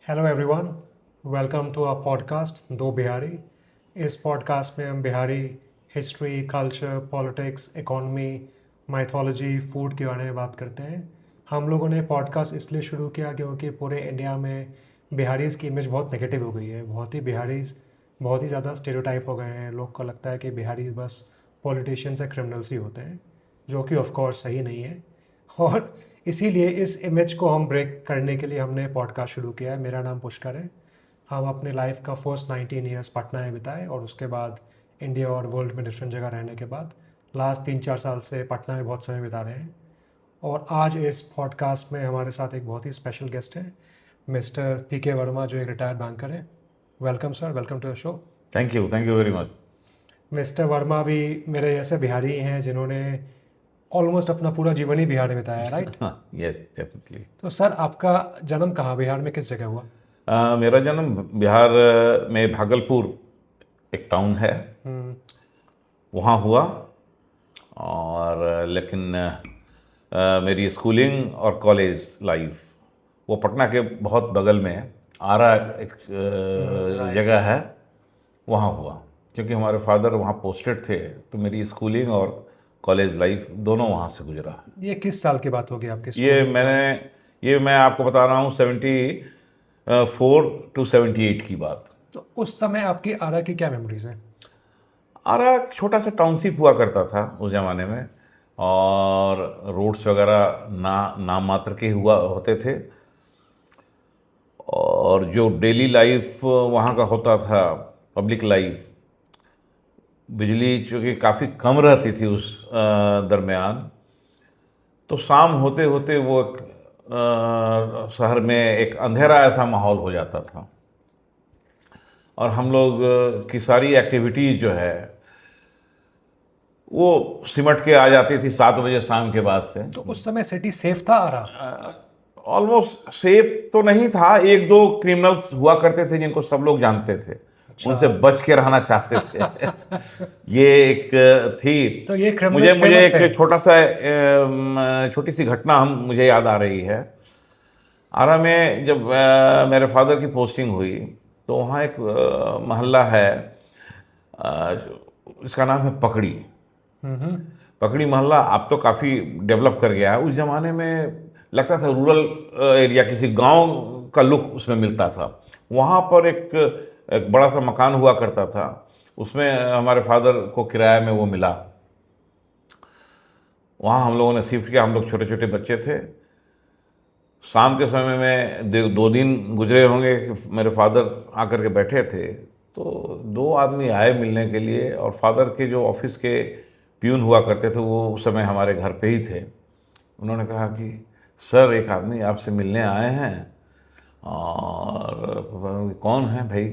Hello everyone, welcome to our podcast दो बिहारी। इस पॉडकास्ट में हम बिहारी history, culture, politics, economy, mythology, food के बारे में बात करते हैं। हम लोगों ने पॉडकास्ट इसलिए शुरू किया क्योंकि पूरे इंडिया में बिहारीज़ की इमेज बहुत नेगेटिव हो गई है। बहुत ही ज़्यादा स्टेरियोटाइप हो गए हैं। लोग को लगता है कि बिहारी बस पॉलिटिशियंस या क्रिमिनल्स ही होते हैं, जो कि ऑफ कोर्स सही नहीं है। और इसीलिए इस इमेज को हम ब्रेक करने के लिए हमने पॉडकास्ट शुरू किया है। मेरा नाम पुष्कर है। हम अपने लाइफ का फर्स्ट 19 ईयर्स पटना में बिताए और उसके बाद इंडिया और वर्ल्ड में डिफरेंट जगह रहने के बाद लास्ट 3-4 साल से पटना में बहुत समय बिता रहे हैं। और आज इस पॉडकास्ट में हमारे साथ एक बहुत ही स्पेशल गेस्ट है, मिस्टर पीके वर्मा, जो एक रिटायर्ड बैंकर है। Welcome sir, welcome to the show. Thank you very much. Mister Verma भी मेरे जैसे बिहारी ही हैं जिन्होंने ऑलमोस्ट अपना पूरा जीवन ही बिहार में बिताया है, राइट? हाँ, यस डेफिनेटली। तो सर, आपका जन्म कहाँ, बिहार में किस जगह हुआ? मेरा जन्म बिहार में भागलपुर एक टाउन है, वहाँ हुआ। और लेकिन मेरी स्कूलिंग और कॉलेज लाइफ वो पटना के बहुत बगल में आरा एक जगह है, वहाँ हुआ। क्योंकि हमारे फादर वहाँ पोस्टेड थे, तो मेरी स्कूलिंग और कॉलेज लाइफ दोनों वहाँ से गुजरा। ये किस साल की बात होगी आपके ये मैं आपको बता रहा हूँ 74 to 78 की बात। तो उस समय आपकी आरा की क्या मेमोरीज हैं? आरा एक छोटा सा टाउनशिप हुआ करता था उस ज़माने में, और रोड्स वगैरह नाम मात्र के हुआ होते थे। और जो डेली लाइफ वहाँ का होता था, पब्लिक लाइफ, बिजली चूँकि काफ़ी कम रहती थी उस दरमियान, तो शाम होते होते वो एक शहर में एक अंधेरा ऐसा माहौल हो जाता था। और हम लोग की सारी एक्टिविटीज़ जो है वो सिमट के आ जाती थी 7 बजे शाम के बाद से। तो उस समय सिटी सेफ था आरा? ऑलमोस्ट सेफ तो नहीं था, एक दो क्रिमिनल्स हुआ करते थे जिनको सब लोग जानते थे। अच्छा। उनसे बच के रहना चाहते थे। ये एक थी। तो ये मुझे एक छोटी सी घटना मुझे याद आ रही है। आरा में जब मेरे फादर की पोस्टिंग हुई, तो वहाँ एक मोहल्ला है, इसका नाम है पकड़ी। पकड़ी मोहल्ला अब तो काफ़ी डेवलप कर गया है। उस ज़माने में लगता था रूरल एरिया, किसी गांव का लुक उसमें मिलता था। वहाँ पर एक बड़ा सा मकान हुआ करता था, उसमें हमारे फादर को किराया में वो मिला। वहाँ हम लोगों ने शिफ्ट किया। हम लोग छोटे छोटे बच्चे थे। शाम के समय में 2 दिन गुजरे होंगे कि मेरे फादर आकर के बैठे थे, तो 2 आदमी आए मिलने के लिए। और फादर के जो ऑफिस के प्यून हुआ करते थे वो उस समय हमारे घर पे ही थे। उन्होंने कहा कि सर, एक आदमी आपसे मिलने आए हैं। और कौन है भाई?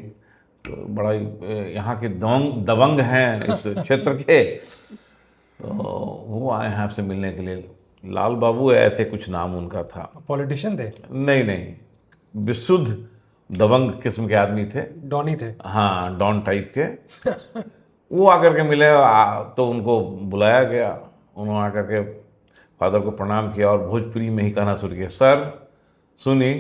तो बड़ा यहाँ के दबंग हैं इस क्षेत्र के, तो वो आए हैं आपसे मिलने के लिए। लाल बाबू ऐसे कुछ नाम उनका था। पॉलिटिशियन थे? नहीं, विशुद्ध दबंग किस्म के आदमी थे। डॉनी थे? हाँ, डॉन टाइप के। वो आकर के मिले, तो उनको बुलाया गया। उन्होंने आकर के फादर को प्रणाम किया और भोजपुरी में ही कहना शुरू किया, सर सुनी,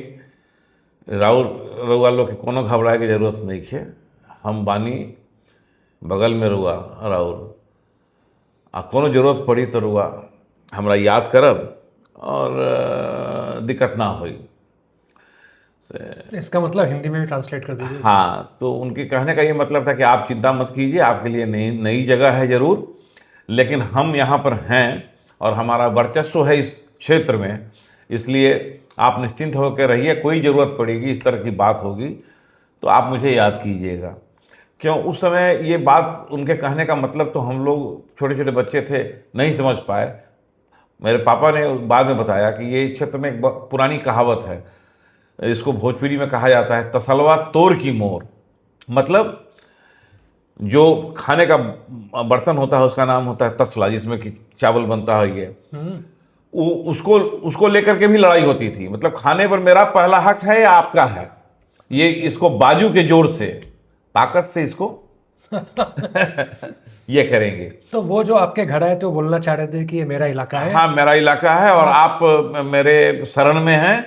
रउआ लोग के कोनो घबराए की जरूरत नहीं है। हम बानी बगल में रुआ राउर, आ कोनो जरूरत पड़ी तो रुआ हमरा याद करब और दिक्कत ना हुई। इसका मतलब हिंदी में भी ट्रांसलेट कर दीजिए। हाँ, तो उनके कहने का ये मतलब था कि आप चिंता मत कीजिए, आपके लिए नई जगह है ज़रूर, लेकिन हम यहाँ पर हैं और हमारा वर्चस्व है इस क्षेत्र में, इसलिए आप निश्चिंत होकर रहिए। कोई ज़रूरत पड़ेगी, इस तरह की बात होगी तो आप मुझे याद कीजिएगा। क्यों, उस समय ये बात, उनके कहने का मतलब तो हम लोग छोटे छोटे बच्चे थे, नहीं समझ पाए। मेरे पापा ने बाद में बताया कि ये क्षेत्र में एक पुरानी कहावत है, इसको भोजपुरी में कहा जाता है तसलवा तोड़ की मोर। मतलब जो खाने का बर्तन होता है उसका नाम होता है तसला, जिसमें कि चावल बनता है। ये उसको लेकर के भी लड़ाई होती थी। मतलब खाने पर मेरा पहला हक है या आपका है, ये इसको बाजू के जोर से, ताकत से इसको ये करेंगे। तो वो जो आपके घर आए तो बोलना चाह रहे थे कि ये मेरा इलाका है? हाँ, मेरा इलाका है और आप मेरे शरण में हैं,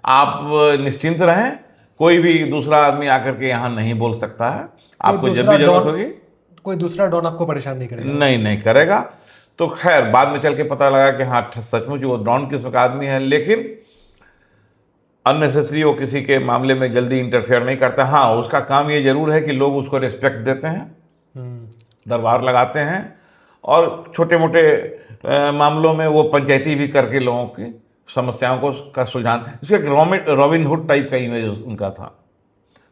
आप निश्चिंत रहें, कोई भी दूसरा आदमी आकर के यहाँ नहीं बोल सकता है। आपको जब दूसरा भी जरूरत डॉन- होगी, कोई दूसरा डॉन आपको परेशान नहीं करेगा? नहीं करेगा। तो खैर बाद में चल के पता लगा कि हाँ सचमुच वो डॉन किस्म का आदमी है, लेकिन अननेसेसरी वो किसी के मामले में जल्दी इंटरफेयर नहीं करता। हाँ, उसका काम ये जरूर है कि लोग उसको रिस्पेक्ट देते हैं, दरबार लगाते हैं, और छोटे मोटे मामलों में वो पंचायती भी करके लोगों की समस्याओं को का सुलझान, इसका एक रॉबिन हुड टाइप का इमेज उनका था।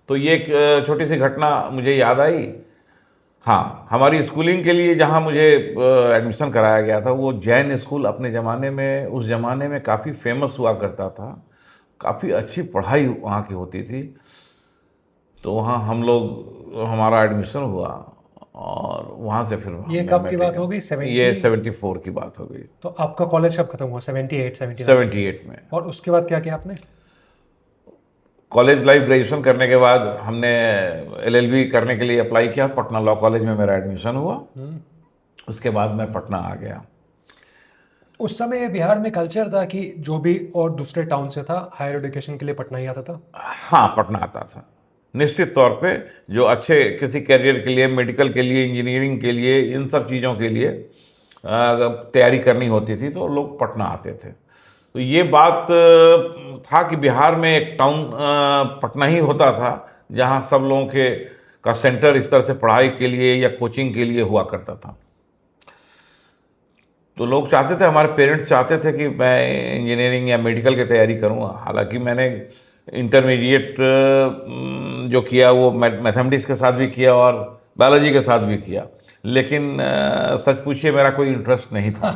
तो ये एक छोटी सी घटना मुझे याद आई। हाँ, हमारी स्कूलिंग के लिए जहाँ मुझे एडमिशन कराया गया था, वो जैन स्कूल अपने ज़माने में, उस ज़माने में काफ़ी फेमस हुआ करता था, काफ़ी अच्छी पढ़ाई वहाँ की होती थी। तो वहाँ हमारा एडमिशन हुआ, और वहाँ से फिर ये कब की बात हो गई? ये 74 की बात हो गई। तो आपका कॉलेज कब खत्म हुआ? 78, 79? 78 में। और उसके बाद क्या किया आपने? कॉलेज लाइफ, ग्रेजुएशन करने के बाद हमने LLB करने के लिए अप्लाई किया। पटना लॉ कॉलेज में मेरा एडमिशन हुआ। उसके बाद मैं पटना आ गया। उस समय बिहार में कल्चर था कि जो भी और दूसरे टाउन से था हायर एजुकेशन के लिए पटना ही आता था? हाँ, पटना आता था निश्चित तौर पे। जो अच्छे किसी करियर के लिए, मेडिकल के लिए, इंजीनियरिंग के लिए, इन सब चीज़ों के लिए तैयारी करनी होती थी तो लोग पटना आते थे। तो ये बात था कि बिहार में एक टाउन पटना ही होता था जहाँ सब लोगों का सेंटर इस तरह से पढ़ाई के लिए या कोचिंग के लिए हुआ करता था। तो लोग चाहते थे, हमारे पेरेंट्स चाहते थे कि मैं इंजीनियरिंग या मेडिकल की तैयारी करूँगा। हालांकि मैंने इंटरमीडिएट जो किया वो मैथमेटिक्स के साथ भी किया और बायोलॉजी के साथ भी किया, लेकिन सच पूछिए मेरा कोई इंटरेस्ट नहीं था।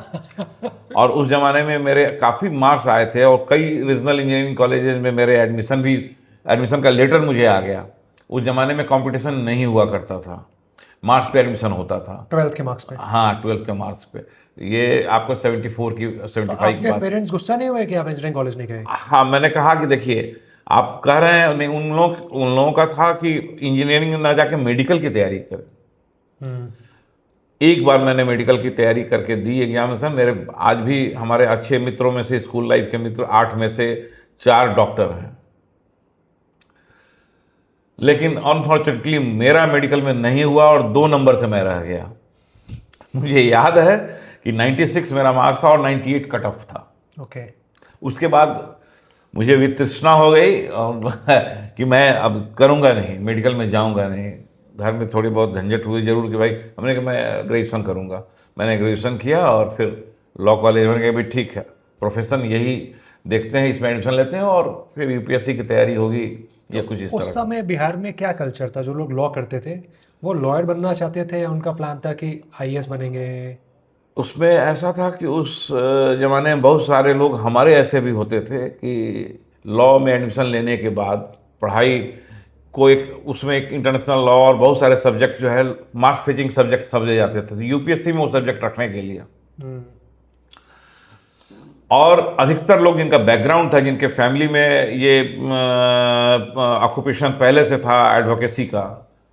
और उस ज़माने में मेरे काफ़ी मार्क्स आए थे और कई रीजनल इंजीनियरिंग कॉलेजेस में मेरे एडमिशन का लेटर मुझे आ गया। उस ज़माने में कंपटीशन नहीं हुआ करता था, मार्क्स पे एडमिशन होता था। 12th के मार्क्स पे? हाँ, 12th के मार्क्स पे। ये आपको 75 की आपके बात। पेरेंट्स गुस्सा नहीं हुए कि आप इंजीनियरिंग कॉलेज नहीं गए? हाँ, मैंने कहा कि देखिए आप कह रहे हैं, नहीं, उन लोगों का था कि इंजीनियरिंग ना जाके मेडिकल की तैयारी करें। एक बार मैंने मेडिकल की तैयारी करके दी एग्जामिनेशन। मेरे आज भी हमारे अच्छे मित्रों में से, स्कूल लाइफ के मित्र, 8 में से 4 डॉक्टर हैं। लेकिन अनफॉर्चुनेटली मेरा मेडिकल में नहीं हुआ और 2 नंबर से मैं रह गया। मुझे याद है कि 96 मेरा मार्क्स था और 98 कट ऑफ था। ओके। उसके बाद मुझे वितृष्णा हो गई और कि मैं अब करूँगा नहीं, मेडिकल में जाऊँगा नहीं। घर में थोड़ी बहुत झंझट हुई जरूर कि भाई, हमने कहा मैं ग्रेजुएशन करूँगा। मैंने ग्रेजुएशन किया और फिर लॉ कॉलेज में गए। भी ठीक है, प्रोफेशन यही देखते हैं, इसमें एडमिशन लेते हैं और फिर UPSC की तैयारी होगी या कुछ इस उस तरह का। समय बिहार में क्या कल्चर था? जो लोग लॉ करते थे वो लॉयर बनना चाहते थे या उनका प्लान था कि IAS बनेंगे? उसमें ऐसा था कि उस ज़माने में बहुत सारे लोग हमारे ऐसे भी होते थे कि लॉ में एडमिशन लेने के बाद पढ़ाई को उसमें एक इंटरनेशनल लॉ और बहुत सारे सब्जेक्ट जो है मार्क्स फेचिंग सब्जेक्ट समझे जाते थे, तो UPSC में वो सब्जेक्ट रखने के लिए। और अधिकतर लोग जिनका बैकग्राउंड था, जिनके फैमिली में ये ऑक्यूपेशन पहले से था एडवोकेसी का,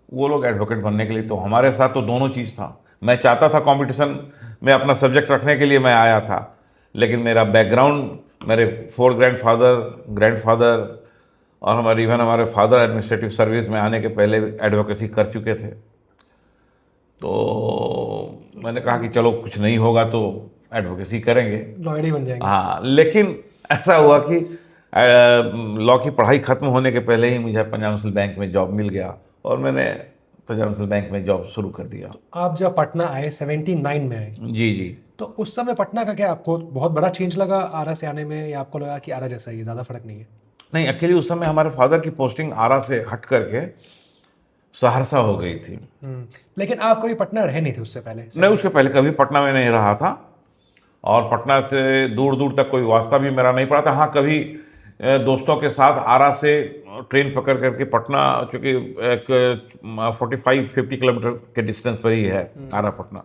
वो लोग एडवोकेट बनने के लिए। तो हमारे साथ तो दोनों चीज़ था। मैं चाहता था कंपटीशन में अपना सब्जेक्ट रखने के लिए मैं आया था, लेकिन मेरा बैकग्राउंड, मेरे 4 ग्रैंडफादर और हमारे फादर एडमिनिस्ट्रेटिव सर्विस में आने के पहले एडवोकेसी कर चुके थे। तो मैंने कहा कि चलो कुछ नहीं होगा तो एडवोकेसी करेंगे, लॉयर ही बन जाएंगे। हाँ। लेकिन ऐसा हुआ कि लॉ की पढ़ाई खत्म होने के पहले ही मुझे पंजाब नेशनल बैंक में जॉब मिल गया और मैंने पंजाब नेशनल बैंक में जॉब शुरू कर दिया। आप जब पटना आए 79 में आए, जी। तो उस समय पटना का क्या आपको बहुत बड़ा चेंज लगा आरा से आने में, या आपको लगा कि आरा जैसा ही है, ज़्यादा फर्क नहीं है? नहीं, एक्चुअली उस समय हमारे फादर की पोस्टिंग आरा से हट करके सहरसा हो गई थी। लेकिन आप कभी पटना रहे नहीं थे उससे पहले? नहीं, उसके पहले कभी पटना में नहीं रहा था और पटना से दूर दूर तक कोई वास्ता भी मेरा नहीं पड़ा था। हाँ, कभी दोस्तों के साथ आरा से ट्रेन पकड़ करके पटना, चूँकि एक 45-50 किलोमीटर के डिस्टेंस पर ही है आरा पटना,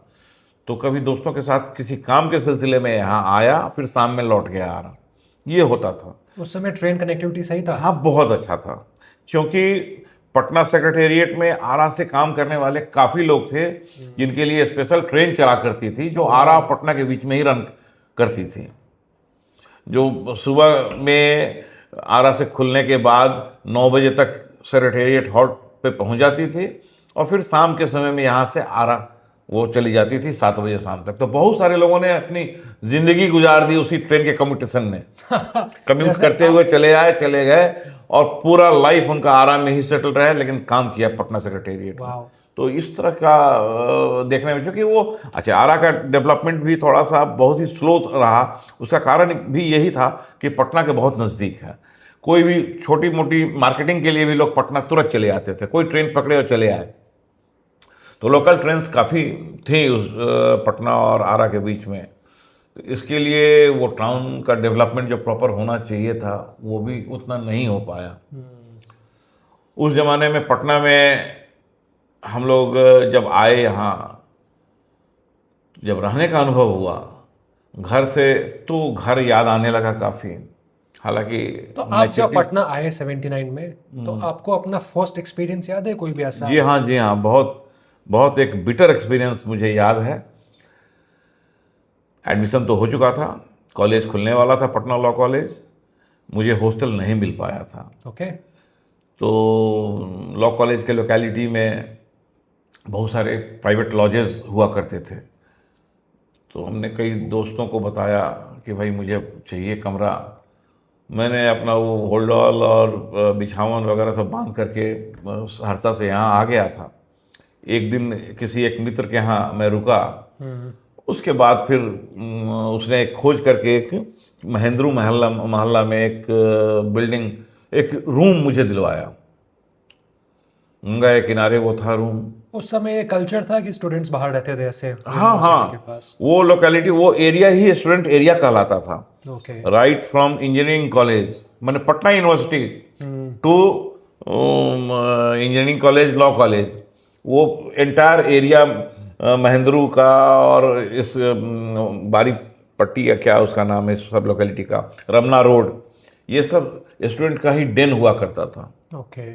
तो कभी दोस्तों के साथ किसी काम के सिलसिले में यहाँ आया, फिर शाम में लौट गया आरा, ये होता था। उस समय ट्रेन कनेक्टिविटी सही था? हाँ, बहुत अच्छा था, क्योंकि पटना सेक्रेटेरिएट में आरा से काम करने वाले काफ़ी लोग थे जिनके लिए स्पेशल ट्रेन चला करती थी, जो आरा और पटना के बीच में ही रन करती थी। जो सुबह में आरा से खुलने के बाद 9 बजे तक सेक्रेटेरिएट हॉल पे पहुंच जाती थी और फिर शाम के समय में यहाँ से आरा वो चली जाती थी 7 बजे शाम तक। तो बहुत सारे लोगों ने अपनी ज़िंदगी गुजार दी उसी ट्रेन के कम्यूटेशन में। कम्यूट करते हुए चले आए, चले गए और पूरा लाइफ उनका आरा में ही सेटल रहा, लेकिन काम किया पटना सेक्रेटेरिएट में। तो इस तरह का देखने में, क्योंकि वो अच्छा आरा का डेवलपमेंट भी थोड़ा सा बहुत ही स्लो रहा। उसका कारण भी यही था कि पटना के बहुत नज़दीक है। कोई भी छोटी मोटी मार्केटिंग के लिए भी लोग पटना तुरंत चले आते थे, कोई ट्रेन पकड़े और चले आए। तो लोकल ट्रेन्स काफ़ी थी उस पटना और आरा के बीच में। तो इसके लिए वो टाउन का डेवलपमेंट जो प्रॉपर होना चाहिए था वो भी उतना नहीं हो पाया। उस ज़माने में पटना में हम लोग जब आए यहाँ, जब रहने का अनुभव हुआ घर से, तो घर याद आने लगा काफ़ी। हालांकि तो आप जब पटना आए 79 में, तो आपको अपना फर्स्ट एक्सपीरियंस याद है कोई भी ऐसा? जी हाँ, बहुत बहुत एक बिटर एक्सपीरियंस मुझे याद है। एडमिशन तो हो चुका था, कॉलेज खुलने वाला था पटना लॉ कॉलेज, मुझे हॉस्टल नहीं मिल पाया था। ओके। तो लॉ कॉलेज के लोकेलिटी में बहुत सारे प्राइवेट लॉजेस हुआ करते थे। तो हमने कई दोस्तों को बताया कि भाई मुझे चाहिए कमरा। मैंने अपना वो होल्डॉल और बिछावन वगैरह सब बांध करके सहरसा से यहाँ आ गया था। एक दिन किसी एक मित्र के यहाँ मैं रुका। उसके बाद फिर उसने खोज करके एक महेंद्रू मोहल्ला में एक बिल्डिंग, एक रूम मुझे दिलवाया। गंगा के किनारे वो था रूम। उस समय कल्चर था कि स्टूडेंट्स बाहर रहते थे ऐसे हाँ, के पास? वो लोकेलिटी, वो एरिया ही स्टूडेंट एरिया कहलाता था। Okay. Right from engineering college, मैंने Patna university to engineering college, law college, वो एंटायर एरिया महेंद्रू का और इस बारी पट्टी या क्या उसका नाम है सब लोकेलिटी का, रमना रोड, ये सब स्टूडेंट का ही डेन हुआ करता था। ओके।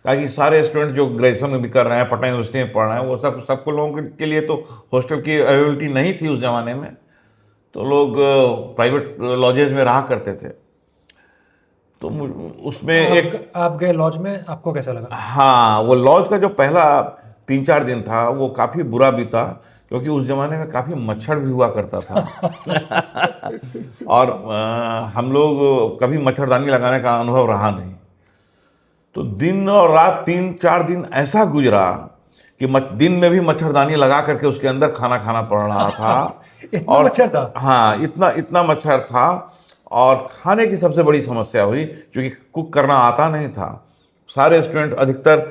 ताकि सारे स्टूडेंट जो ग्रेजुएशन में भी कर रहे हैं, पटना यूनिवर्सिटी में पढ़ रहे हैं, वो सबको लोगों के लिए तो हॉस्टल की अवेलेबिलिटी नहीं थी उस ज़माने में। तो लोग प्राइवेट लॉजेज में रहा करते थे। तो उसमें आप गए लॉज में, आपको कैसा लगा? हाँ, वो लॉज का जो पहला 3-4 दिन था वो काफ़ी बुरा बीता, क्योंकि उस ज़माने में काफ़ी मच्छर भी हुआ करता था। और हम लोग कभी मच्छरदानी लगाने का अनुभव रहा नहीं। तो दिन और रात 3-4 दिन ऐसा गुजरा कि दिन में भी मच्छरदानी लगा करके उसके अंदर खाना खाना पड़ रहा था। इतना मच्छर था? हाँ, इतना मच्छर था। और खाने की सबसे बड़ी समस्या हुई, क्योंकि कुक करना आता नहीं था। सारे स्टूडेंट अधिकतर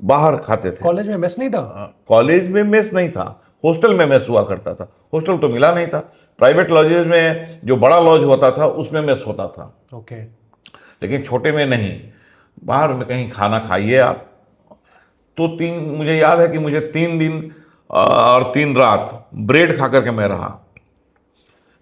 बाहर खाते थे। कॉलेज में मेस नहीं था? कॉलेज में मेस नहीं था, हॉस्टल में मेस हुआ करता था। हॉस्टल तो मिला नहीं था। प्राइवेट लॉजेज में जो बड़ा लॉज होता था उसमें मेस होता था। ओके। लेकिन छोटे में नहीं, बाहर में कहीं खाना खाइए आप। तो मुझे याद है कि मुझे 3 दिन और 3 रात ब्रेड खा करके मैं रहा,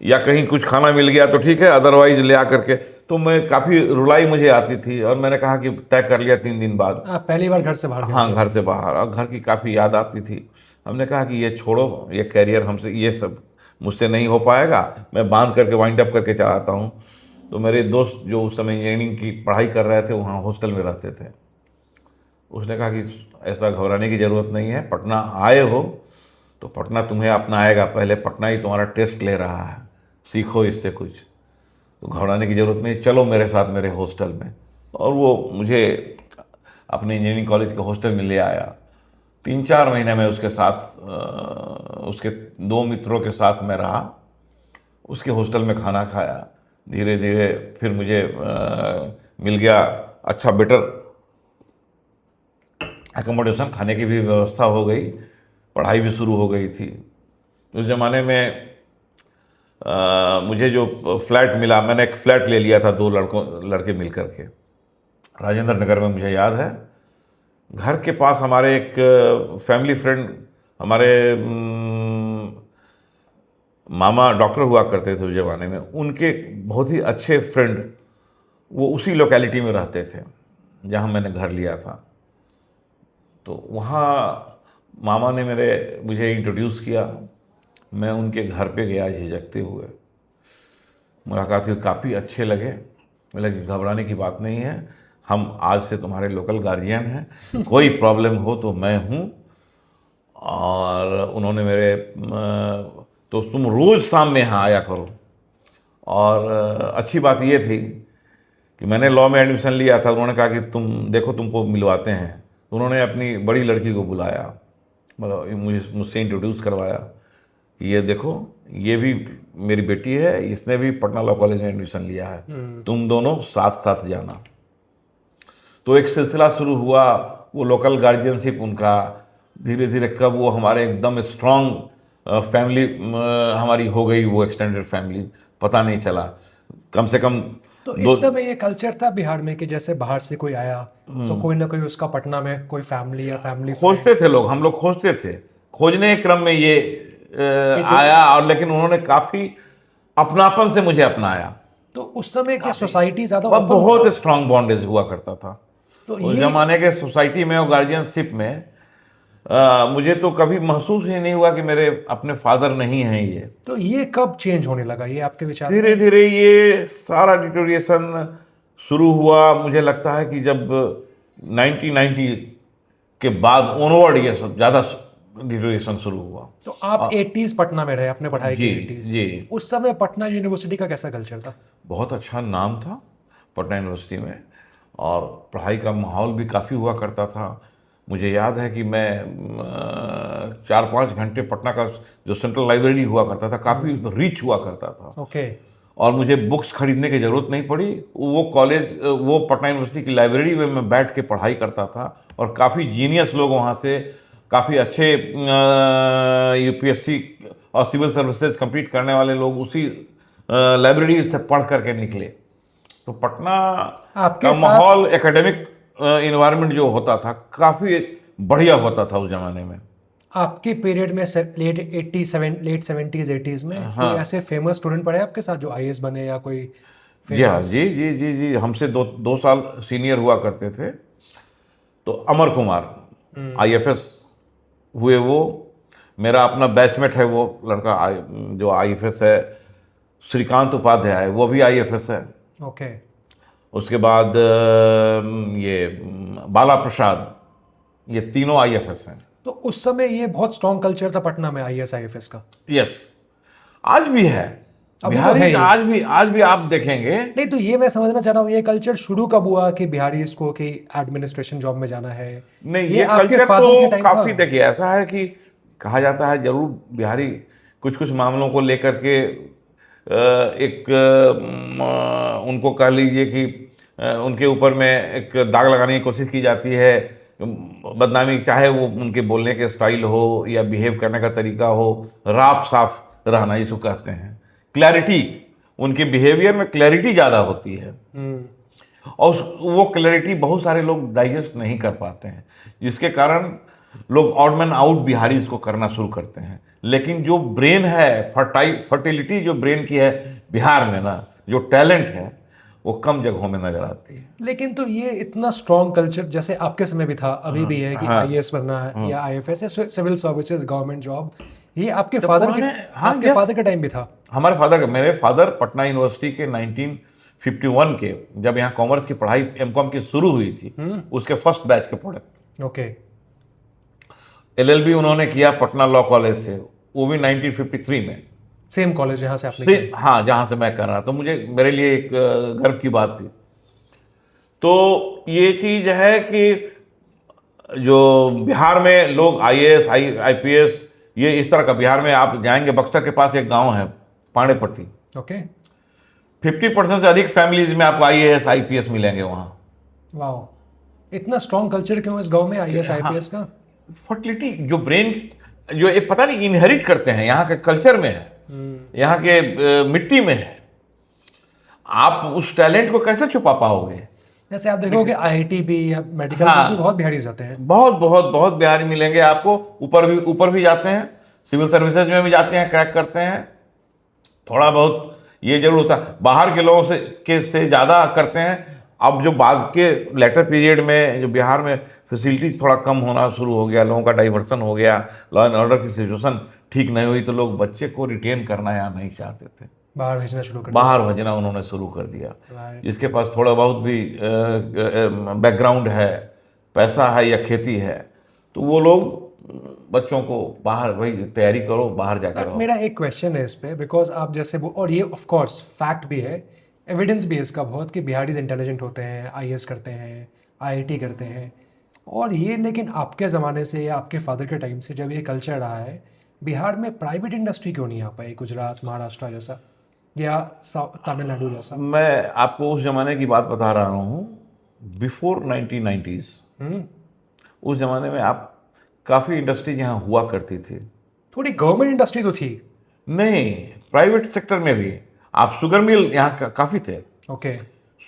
या कहीं कुछ खाना मिल गया तो ठीक है, अदरवाइज ले आ करके। तो मैं काफ़ी रुलाई मुझे आती थी और मैंने कहा कि तय कर लिया 3 दिन बाद। आप पहली बार घर से बाहर गए? हाँ, घर से बाहर, और घर की काफ़ी याद आती थी। हमने कहा कि ये छोड़ो, ये कैरियर हमसे, ये सब मुझसे नहीं हो पाएगा, मैं बांध करके वाइंड अप करके चला आता हूँ। तो मेरे दोस्त जो उस समय इंजीनियरिंग की पढ़ाई कर रहे थे वहाँ हॉस्टल में रहते थे, उसने कहा कि ऐसा घबराने की ज़रूरत नहीं है, पटना आए हो तो पटना तुम्हें अपनाएगा, पहले पटना ही तुम्हारा टेस्ट ले रहा है, सीखो इससे कुछ, तो घबराने की ज़रूरत नहीं, चलो मेरे साथ मेरे हॉस्टल में। और वो मुझे अपने इंजीनियरिंग कॉलेज के हॉस्टल में ले आया। 3-4 महीने में उसके साथ, उसके 2 मित्रों के साथ मैं रहा, उसके हॉस्टल में खाना खाया। धीरे धीरे फिर मुझे मिल गया अच्छा बेटर एकोमोडेशन, खाने की भी व्यवस्था हो गई, पढ़ाई भी शुरू हो गई थी। उस ज़माने में मुझे जो फ्लैट मिला, मैंने एक फ्लैट ले लिया था 2 लड़के मिल कर के, राजेंद्र नगर में, मुझे याद है। घर के पास हमारे एक फैमिली फ्रेंड, हमारे मामा डॉक्टर हुआ करते थे उस ज़माने में, उनके बहुत ही अच्छे फ्रेंड वो उसी लोकेलिटी में रहते थे जहाँ मैंने घर लिया था। तो वहाँ मामा ने मुझे इंट्रोड्यूस किया। मैं उनके घर पे गया झिझकते हुए, मुलाकात हुई, काफ़ी अच्छे लगे। बोला कि घबराने की बात नहीं है, हम आज से तुम्हारे लोकल गार्जियन हैं, कोई प्रॉब्लम हो तो मैं हूँ। और उन्होंने मेरे तो तुम रोज़ शाम में यहाँ आया करो। और अच्छी बात ये थी कि मैंने लॉ में एडमिशन लिया था, उन्होंने कहा कि तुम देखो तुमको मिलवाते हैं। तो उन्होंने अपनी बड़ी लड़की को बुलाया, मतलब मुझसे इंट्रोड्यूस करवाया कि ये देखो ये भी मेरी बेटी है, इसने भी पटना लॉ कॉलेज में एडमिशन लिया है, तुम दोनों साथ साथ जाना। तो एक सिलसिला शुरू हुआ, वो लोकल गार्जियनशिप उनका, धीरे धीरे कब वो हमारे एकदम स्ट्रॉन्ग फैमिली हमारी हो गई, वो एक्सटेंडेड फैमिली, पता नहीं चला। कम से कम तो इस समय ये कल्चर था बिहार में कि जैसे बाहर से कोई आया तो कोई ना कोई उसका पटना में कोई फैमिली या फैमिली खोजते थे लोग, हम लोग खोजते थे, खोजने के क्रम में ये आया। और लेकिन उन्होंने काफ़ी अपनापन से मुझे अपनाया। तो उस समय क्या सोसाइटी ज़्यादा वह बहुत स्ट्रांग बॉन्डेज हुआ करता था तो उस जमाने के सोसाइटी में और गार्जियनशिप में। मुझे तो कभी महसूस ही नहीं हुआ कि मेरे अपने फादर नहीं हैं ये। तो ये कब चेंज होने लगा, ये आपके विचार में? धीरे धीरे ये सारा डिटोरिएशन शुरू हुआ। मुझे लगता है कि जब 1990 के बाद ऑनवर्ड ये सब ज़्यादा डिटोरिएशन शुरू हुआ। तो आप 80s पटना में रहे, अपने पढ़ाई जी की 80s। जी, उस समय पटना यूनिवर्सिटी का कैसा कल्चर था? बहुत अच्छा नाम था पटना यूनिवर्सिटी में, और पढ़ाई का माहौल भी काफ़ी हुआ करता था। मुझे याद है कि मैं 4-5 घंटे पटना का जो सेंट्रल लाइब्रेरी हुआ करता था, काफ़ी रिच हुआ करता था। ओके। और मुझे बुक्स खरीदने की ज़रूरत नहीं पड़ी। वो कॉलेज, वो पटना यूनिवर्सिटी की लाइब्रेरी में मैं बैठ के पढ़ाई करता था, और काफ़ी जीनियस लोग वहाँ से, काफ़ी अच्छे यूपीएससी और सिविल सर्विसेज कंप्लीट करने वाले लोग उसी लाइब्रेरी से पढ़ करके निकले। तो पटना का माहौल, एकेडमिक इन्वायरमेंट जो होता था, काफ़ी बढ़िया होता था उस ज़माने में। आपके पीरियड में लेट 70s 80s में कोई ऐसे फेमस स्टूडेंट पढ़े आपके साथ जो आईएएस बने, या कोई जी हाँ, जी जी जी जी, हमसे दो साल सीनियर हुआ करते थे। तो अमर कुमार आईएफएस हुए, वो मेरा अपना बैचमेट है। वो लड़का जो आईएफएस है, श्रीकांत उपाध्याय, वो भी आईएफएस है। ओके। उसके बाद ये बाला प्रसाद, ये तीनों आईएफएस हैं। तो उस समय ये बहुत स्ट्रॉन्ग कल्चर था पटना में आईएएस आईएफएस का। यस, आज भी है। बिहारी तो है आज भी आप देखेंगे। नहीं, तो ये मैं समझना चाह रहा हूँ, ये कल्चर शुरू कब हुआ कि बिहारी इसको कि एडमिनिस्ट्रेशन जॉब में जाना है? नहीं, ये कल्चर तो काफी, देखिए ऐसा है कि कहा जाता है जरूर बिहारी कुछ कुछ मामलों को लेकर के एक उनको कह लीजिए कि उनके ऊपर में एक दाग लगाने की कोशिश की जाती है, बदनामी, चाहे वो उनके बोलने के स्टाइल हो या बिहेव करने का तरीका हो, राफ साफ रहना इसको कहते हैं। क्लैरिटी, उनके बिहेवियर में क्लैरिटी ज़्यादा होती है, और वो क्लैरिटी बहुत सारे लोग डाइजेस्ट नहीं कर पाते हैं, जिसके कारण लोग ऑड मैन आउट बिहारी इसको करना शुरू करते हैं। लेकिन जो ब्रेन है, फर्टिलिटी जो ब्रेन की है बिहार में ना, जो टैलेंट है, वो कम जगहों में नजर आती है। लेकिन तो ये इतना स्ट्रॉन्ग कल्चर जैसे आपके समय भी था, अभी भी है कि आईएएस बनना है या आईएफएस या सिविल सर्विसेज गवर्नमेंट जॉब, ये आपके फादर के टाइम भी था? हमारे फादर, मेरे फादर पटना यूनिवर्सिटी के 1951 के, जब यहाँ कॉमर्स की पढ़ाई एमकॉम की शुरू हुई थी, उसके फर्स्ट बैच के प्रोडक्ट। ओके। एलएलबी उन्होंने किया पटना लॉ कॉलेज से, वो भी 1953 में। सेम कॉलेज जहाँ से आपने किया? हाँ, जहाँ से मैं कर रहा था। तो मुझे, मेरे लिए एक गर्व की बात थी। तो ये चीज़ है कि जो बिहार में लोग आईएएस आईपीएस, ये इस तरह का, बिहार में आप जाएंगे, बक्सर के पास एक गांव है पांडेपट्टी, ओके, 50% से अधिक फैमिलीज में आपको आईएएस आईपीएस मिलेंगे वहाँ। वाह, इतना स्ट्रॉन्ग कल्चर क्यों इस गांव में आईएएस आईपीएस का? फर्टिलिटी, जो ब्रेन, जो एक पता नहीं इनहेरिट करते हैं, यहाँ के कल्चर में है, यहाँ के मिट्टी में है। आप उस टैलेंट को कैसे छुपा पाओगे? जैसे आप देखोगे आईआईटी भी या मेडिकल भी बहुत बिहारी जाते हैं। बहुत बहुत बहुत बिहारी मिलेंगे आपको। ऊपर भी जाते हैं, सिविल सर्विसेज में भी जाते हैं, क्रैक करते हैं। थोड़ा बहुत ये जरूर होता है, बाहर के लोगों से ज़्यादा करते हैं। अब जो बाद के लेटर पीरियड में जो बिहार में फैसिलिटीज थोड़ा कम होना शुरू हो गया, लोगों का डाइवर्सन हो गया, लॉ एंड ऑर्डर की सिचुएशन ठीक नहीं हुई, तो लोग बच्चे को रिटेन करना यहाँ नहीं चाहते थे। बाहर भेजना शुरू कर बाहर भेजना उन्होंने शुरू कर दिया। Right. जिसके पास थोड़ा बहुत भी बैकग्राउंड है, पैसा है या खेती है, तो वो लोग बच्चों को बाहर भाई तैयारी करो, बाहर जाकर रहो। मेरा एक क्वेश्चन है इस पे, बिकॉज आप जैसे वो, और ये ऑफ कोर्स फैक्ट भी है, एविडेंस भी है इसका बहुत, कि बिहारीज इंटेलिजेंट होते हैं, आईएएस करते हैं, आईआईटी करते हैं, और ये लेकिन आपके ज़माने से या आपके फादर के टाइम से जब ये कल्चर रहा है, बिहार में प्राइवेट इंडस्ट्री क्यों नहीं आ पाई, गुजरात, महाराष्ट्र जैसा, या तमिलनाडु जैसा? मैं आपको उस जमाने की बात बता रहा हूँ, बिफोर 1990s। उस जमाने में आप काफ़ी इंडस्ट्रीज यहाँ हुआ करती थी। थोड़ी गवर्नमेंट इंडस्ट्री तो थी। नहीं, प्राइवेट सेक्टर में भी आप शुगर मिल यहाँ काफ़ी थे। ओके।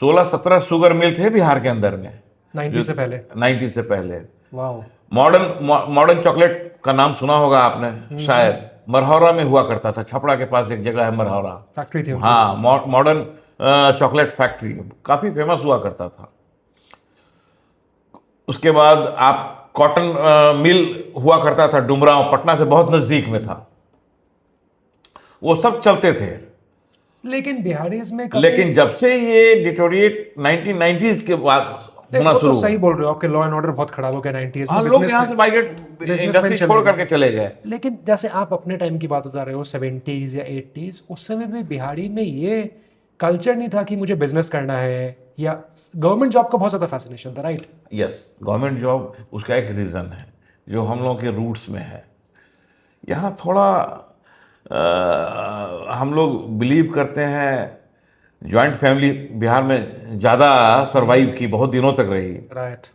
16-17 शुगर मिल थे बिहार के अंदर में 90 से पहले। 90 से पहले। वाओ। मॉडर्न चॉकलेट का नाम सुना होगा आपने शायद, मरहौरा में हुआ करता था। छपरा के पास एक जगह है मरहौरा, फैक्ट्री थी उनकी। हाँ, मॉडर्न चॉकलेट फैक्ट्री काफ़ी फेमस हुआ करता था। उसके बाद आप कॉटन मिल हुआ करता था डुमरांव, पटना से बहुत नज़दीक में था। वो सब चलते थे। लेकिन बिहारीज में लेकिन जब से ये डिटोरिएट 1990s के बाद होना वो शुरू तो सही बोल रहे हो, आपके लॉ एंड ऑर्डर बहुत खराब हो गया 90s में। हाँ, लोग यहाँ से माइग्रेट इंडस्ट्री छोड़ करके चले गए। लेकिन जैसे आप अपने टाइम की बात बता रहे हो, 70s या 80s, उस समय भी बिहारी में ये कल्चर नहीं था कि मुझे बिजनेस करना है, या गवर्नमेंट जॉब का बहुत ज़्यादा फैसिनेशन था, राइट? यस, गवर्नमेंट जॉब उसका एक रीज़न है जो हम लोगों के रूट्स में है। यहाँ थोड़ा हम लोग बिलीव करते हैं, जॉइंट फैमिली बिहार में ज़्यादा सरवाइव की, बहुत दिनों तक रही। राइट।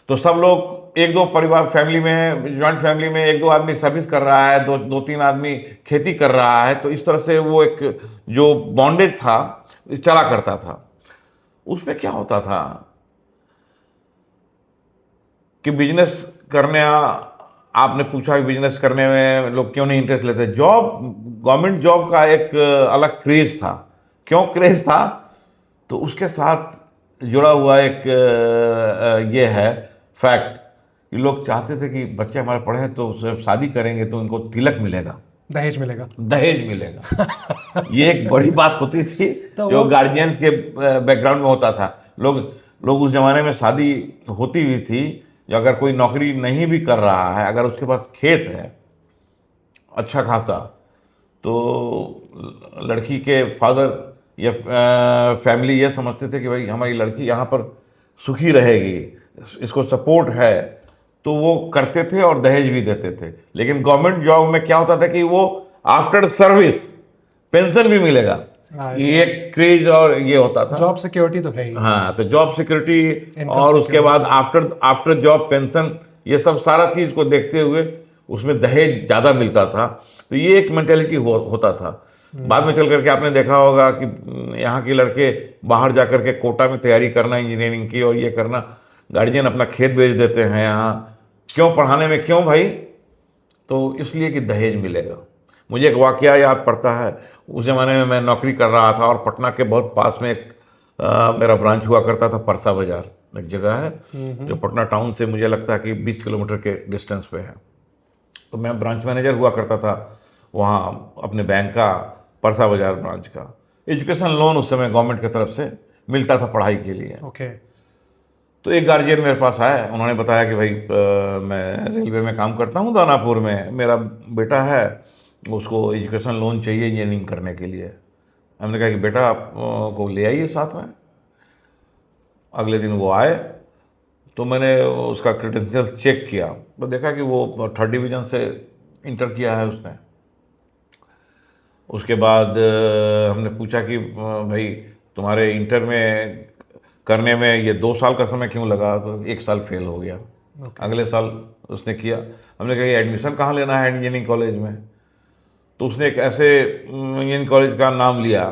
तो सब लोग एक दो परिवार फैमिली में, जॉइंट फैमिली में एक दो आदमी सर्विस कर रहा है, दो तीन आदमी खेती कर रहा है, तो इस तरह से वो एक जो बॉन्डेज था चला करता था। उसमें क्या होता था कि बिजनेस करने, आपने पूछा कि बिजनेस करने में लोग क्यों नहीं इंटरेस्ट लेते। गवर्नमेंट जॉब का एक अलग क्रेज था। क्यों क्रेज था? तो उसके साथ जुड़ा हुआ एक ये है फैक्ट कि लोग चाहते थे कि बच्चे हमारे पढ़ें तो जब शादी करेंगे तो इनको तिलक मिलेगा, दहेज मिलेगा। दहेज मिलेगा। ये एक बड़ी बात होती थी तो जो गार्जियंस के बैकग्राउंड में होता था। लोग उस जमाने में शादी होती हुई थी, जो अगर कोई नौकरी नहीं भी कर रहा है, अगर उसके पास खेत है अच्छा खासा, तो लड़की के फादर या फैमिली ये समझते थे कि भाई हमारी लड़की यहाँ पर सुखी रहेगी, इसको सपोर्ट है, तो वो करते थे और दहेज भी देते थे। लेकिन गवर्नमेंट जॉब में क्या होता था कि वो आफ्टर सर्विस पेंशन भी मिलेगा, ये एक क्रेज और ये होता था। जॉब सिक्योरिटी तो है ही। हाँ, तो जॉब सिक्योरिटी और उसके बाद आफ्टर जॉब पेंशन, ये सब सारा चीज़ को देखते हुए उसमें दहेज ज़्यादा मिलता था। तो ये एक मेंटेलिटी होता था। बाद में चल करके आपने देखा होगा कि यहाँ के लड़के बाहर जा कर के कोटा में तैयारी करना इंजीनियरिंग की और ये करना, गार्जियन अपना खेत बेच देते हैं यहाँ। क्यों? पढ़ाने में क्यों भाई? तो इसलिए कि दहेज मिलेगा। मुझे एक वाकया याद पड़ता है, उस ज़माने में मैं नौकरी कर रहा था और पटना के बहुत पास में एक मेरा ब्रांच हुआ करता था, परसा बाज़ार एक जगह है जो पटना टाउन से मुझे लगता है कि 20 किलोमीटर के डिस्टेंस पे है। तो मैं ब्रांच मैनेजर हुआ करता था वहाँ अपने बैंक का, परसा बाज़ार ब्रांच का। एजुकेशन लोन उस समय गवर्नमेंट की तरफ से मिलता था पढ़ाई के लिए। ओके। तो एक गार्जियन मेरे पास आया, उन्होंने बताया कि भाई मैं रेलवे में काम करता हूँ दानापुर में, मेरा बेटा है, उसको एजुकेशन लोन चाहिए इंजीनियरिंग करने के लिए। हमने कहा कि बेटा आप को ले आइए साथ में। अगले दिन वो आए, तो मैंने उसका क्रेडेंशियल चेक किया, तो देखा कि वो 3rd डिवीज़न से इंटर किया है उसने। उसके बाद हमने पूछा कि भाई तुम्हारे इंटर में करने में ये 2 साल का समय क्यों लगा? तो 1 साल फेल हो गया। अगले साल उसने किया। हमने कहा ये एडमिशन कहाँ लेना है इंजीनियरिंग कॉलेज में? तो उसने एक ऐसे इंजीनियरिंग कॉलेज का नाम लिया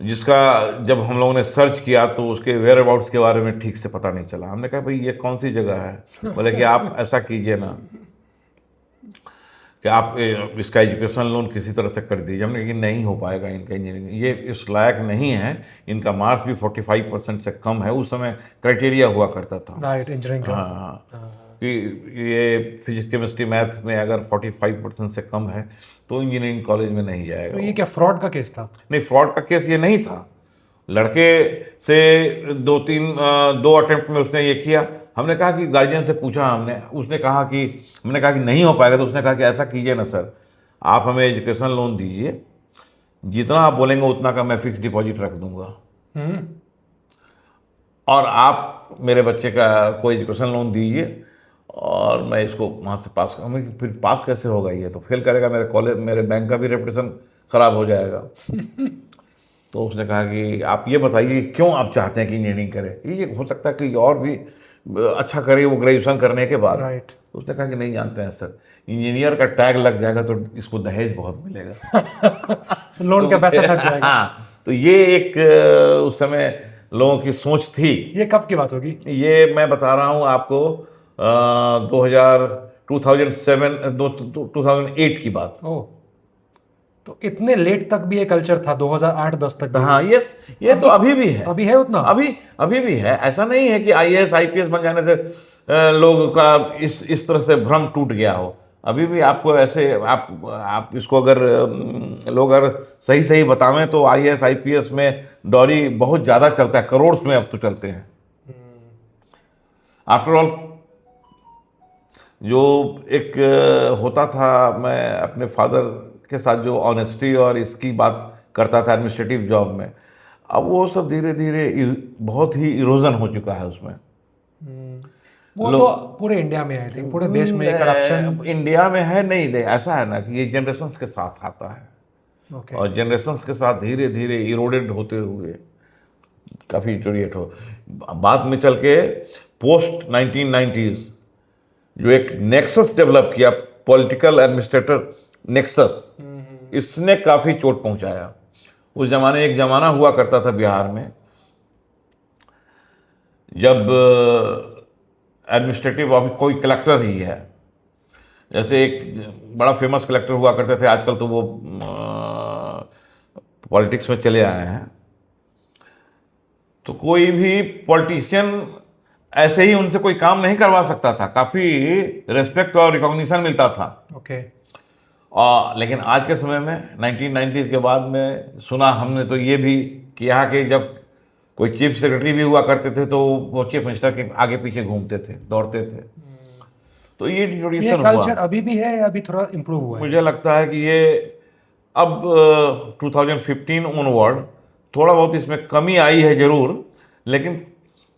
जिसका जब हम लोगों ने सर्च किया तो उसके वेयर अबाउट्स के बारे में ठीक से पता नहीं चला। हमने कहा भाई ये कौन सी जगह है? बोले कि आप ऐसा कीजिए ना कि आप इसका एजुकेशन लोन किसी तरह से कर दीजिए। हमने कहा कि नहीं हो पाएगा इनका इंजीनियरिंग, ये इस लायक नहीं है, इनका मार्क्स भी 45% से कम है। उस समय क्राइटेरिया हुआ करता था। राइट, इंजीनियरिंग का। हाँ, कि ये फिजिक्स केमिस्ट्री मैथ्स में अगर 45% से कम है तो इंजीनियरिंग कॉलेज में नहीं जाएगा। तो ये क्या फ्रॉड का केस था? नहीं, फ्रॉड का केस ये नहीं था। लड़के से दो अटेम्प्ट में उसने ये किया। हमने कहा कि गार्जियन से पूछा हमने, उसने कहा कि हमने कहा कि नहीं हो पाएगा, तो उसने कहा कि ऐसा कीजिए ना सर, आप हमें एजुकेशन लोन दीजिए, जितना आप बोलेंगे उतना का मैं फिक्स डिपॉजिट रख दूंगा, और आप मेरे बच्चे का कोई एजुकेशन लोन दीजिए और मैं इसको वहाँ से पास कर। हमें फिर पास कैसे होगा, ये तो फेल करेगा, मेरे कॉलेज मेरे बैंक का भी रेपुटेशन ख़राब हो जाएगा। तो उसने कहा कि आप ये बताइए क्यों आप चाहते हैं कि इंजीनियरिंग करे, ये हो सकता है कि और भी अच्छा करे वो ग्रेजुएशन करने के बाद। राइट। तो उसने कहा कि नहीं जानते हैं सर, इंजीनियर का टैग लग जाएगा तो इसको दहेज बहुत मिलेगा। लोन का पैसा खर्च जाएगा। हाँ, तो ये एक उस समय लोगों की सोच थी। ये कब की बात होगी? ये मैं बता रहा हूँ आपको 2008 की बात। ओह, तो इतने लेट तक भी ये कल्चर था, 2008-10 तक भी? हाँ, ये तो अभी भी है। अभी है उतना? अभी भी है। ऐसा नहीं है कि आईएएस आईपीएस बन जाने से लोगों का इस तरह से भ्रम टूट गया हो। अभी भी आपको ऐसे आप इसको अगर लोग अगर सही सही बतावें तो आईएएस आईपीएस में डॉरी बहुत ज़्यादा चलता है, करोड़ में अब तो चलते हैं। आफ्टर ऑल जो एक होता था, मैं अपने फादर के साथ जो ऑनेस्टी और इसकी बात करता था एडमिनिस्ट्रेटिव जॉब में, अब वो सब धीरे धीरे बहुत ही इरोजन हो चुका है उसमें। वो तो पूरे इंडिया में, आई थिंक पूरे देश में करप्शन इंडिया में है नहीं, ऐसा है ना कि ये जनरेशन्स के साथ आता है। Okay. और जनरेशन्स के साथ धीरे धीरे इरोडेड होते हुए काफ़ी डिटोरिएट हो। बाद में चल के पोस्ट 1990s जो एक नेक्सस डेवलप किया, पॉलिटिकल एडमिनिस्ट्रेटर नेक्सस, इसने काफ़ी चोट पहुंचाया। उस जमाने एक ज़माना हुआ करता था बिहार में, जब एडमिनिस्ट्रेटिव ऑफिस कोई कलेक्टर ही है, जैसे एक बड़ा फेमस कलेक्टर हुआ करते थे, आजकल तो वो पॉलिटिक्स में चले आए हैं, तो कोई भी पॉलिटिशियन ऐसे ही उनसे कोई काम नहीं करवा सकता था, काफ़ी रेस्पेक्ट और रिकॉग्निशन मिलता था। ओके। लेकिन आज के समय में 1990s के बाद में सुना हमने तो ये भी कि यहाँ के जब कोई चीफ सेक्रेटरी भी हुआ करते थे तो वो चीफ मिनिस्टर के आगे पीछे घूमते थे, दौड़ते थे। तो ये डिटोरिएशन हुआ। कल्चर अभी भी है या अभी थोड़ा इम्प्रूव हुआ है? मुझे लगता है कि ये अब 2015 ऑनवर्ड थोड़ा बहुत इसमें कमी आई है ज़रूर, लेकिन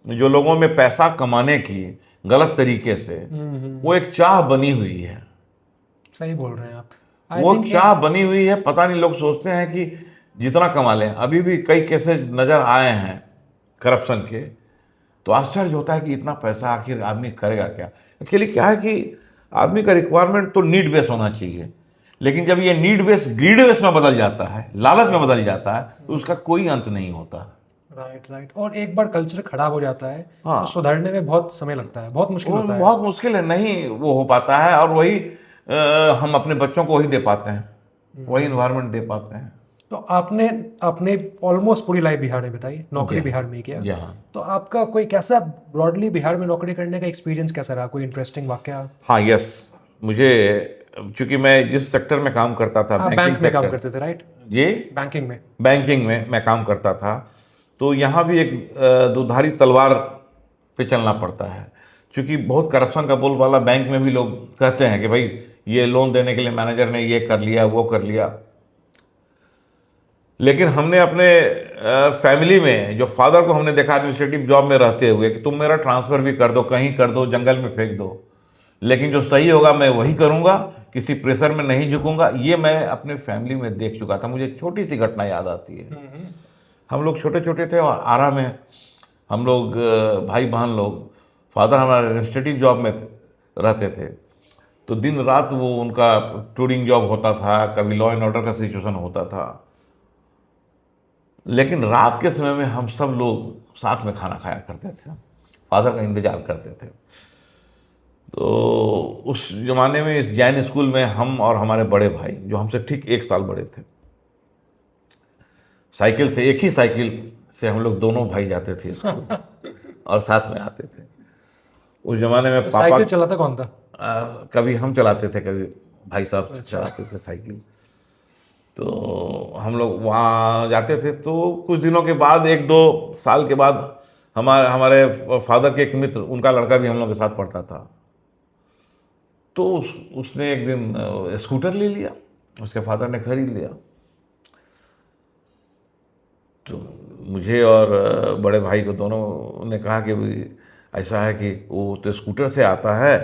जो लोगों में पैसा कमाने की गलत तरीके से वो एक चाह बनी हुई है। सही बोल रहे हैं आप। वो चाह बनी हुई है, पता नहीं, लोग सोचते हैं कि जितना कमा लें। अभी भी कई केसेस नज़र आए हैं करप्शन के, तो आश्चर्य होता है कि इतना पैसा आखिर आदमी करेगा क्या। इसके लिए क्या है कि आदमी का रिक्वायरमेंट तो नीड बेस होना चाहिए, लेकिन जब ये नीड बेस ग्रीड बेस में बदल जाता है, लालच में बदल जाता है, तो उसका कोई अंत नहीं होता। राइट। और एक बार कल्चर खराब हो जाता है हाँ, तो सुधरने में बहुत समय लगता है, बहुत मुश्किल होता है। बहुत मुश्किल है, नहीं वो हो पाता है। और वही हम अपने बच्चों को वही दे पाते हैं, वही इन्वायरमेंट दे पाते हैं। तो आपने ऑलमोस्ट पूरी लाइफ बिहार में बताई, नौकरी बिहार में ही किया। तो आपका कोई कैसा ब्रॉडली बिहार में नौकरी करने का एक्सपीरियंस कैसा रहा, कोई इंटरेस्टिंग वाकया? हाँ, यस, मुझे चूंकि मैं जिस सेक्टर में काम करता था, बैंक में काम करते थे, राइट? ये बैंकिंग में मैं काम करता था, तो यहाँ भी एक दुधारी तलवार पे चलना पड़ता है। क्योंकि बहुत करप्शन का बोलबाला बैंक में भी लोग कहते हैं कि भाई ये लोन देने के लिए मैनेजर ने ये कर लिया, वो कर लिया। लेकिन हमने अपने फैमिली में जो फादर को हमने देखा एडमिनिस्ट्रेटिव जॉब में रहते हुए कि तुम मेरा ट्रांसफ़र भी कर दो, कहीं कर दो, जंगल में फेंक दो, लेकिन जो सही होगा मैं वही करूँगा, किसी प्रेशर में नहीं झुकूंगा। ये मैं अपने फैमिली में देख चुका था। मुझे छोटी सी घटना याद आती है। हम लोग छोटे छोटे थे और आरा में हम लोग भाई बहन लोग, फादर हमारा एडमिनिस्ट्रेटिव जॉब में रहते थे, तो दिन रात वो उनका टूरिंग जॉब होता था, कभी लॉ एंड ऑर्डर का सिचुएशन होता था, लेकिन रात के समय में हम सब लोग साथ में खाना खाया करते थे, फादर का इंतज़ार करते थे। तो उस ज़माने में इस जैन स्कूल में हम और हमारे बड़े भाई जो हमसे ठीक 1 साल बड़े थे, साइकिल से, एक ही साइकिल से हम लोग दोनों भाई जाते थे स्कूल और साथ में आते थे। उस जमाने में पापा साइकिल चलाता कौन था? कभी हम चलाते थे, कभी भाई साहब चलाते थे साइकिल। तो हम लोग वहाँ जाते थे। तो कुछ दिनों के बाद, 1-2 साल के बाद, हमारे हमारे फादर के एक मित्र, उनका लड़का भी हम लोग के साथ पढ़ता था। तो उसने एक दिन स्कूटर ले लिया, उसके फादर ने खरीद लिया। तो मुझे और बड़े भाई को, दोनों ने कहा कि भाई ऐसा है कि वो तो स्कूटर से आता है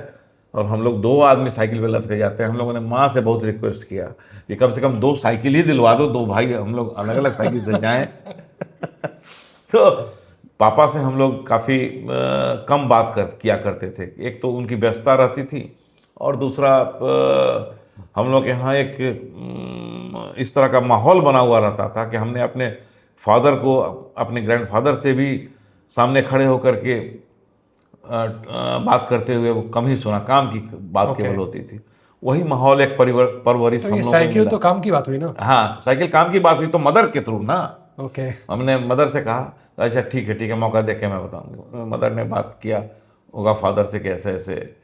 और हम लोग 2 आदमी साइकिल पे लद के जाते हैं। हम लोगों ने माँ से बहुत रिक्वेस्ट किया कि कम से कम 2 साइकिल ही दिलवा दो, 2 भाई हम लोग अलग अलग साइकिल से जाएं। तो पापा से हम लोग काफ़ी कम बात किया करते थे। एक तो उनकी व्यस्तता रहती थी, और दूसरा हम लोग के यहाँ एक इस तरह का माहौल बना हुआ रहता था कि हमने अपने फादर को अपने ग्रैंडफादर से भी सामने खड़े होकर के बात करते हुए वो कम ही सुना, काम की बात केवल होती थी। वही माहौल, एक परवरिश तो हम ये लोगों को साइकिल मिला। तो काम की बात हुई ना? हाँ, साइकिल काम की बात हुई तो मदर के थ्रू ना। ओके। हमने मदर से कहा, अच्छा ठीक है मौका देके मैं बताऊंगी। मदर ने बात किया होगा फादर से कि ऐसे ऐसे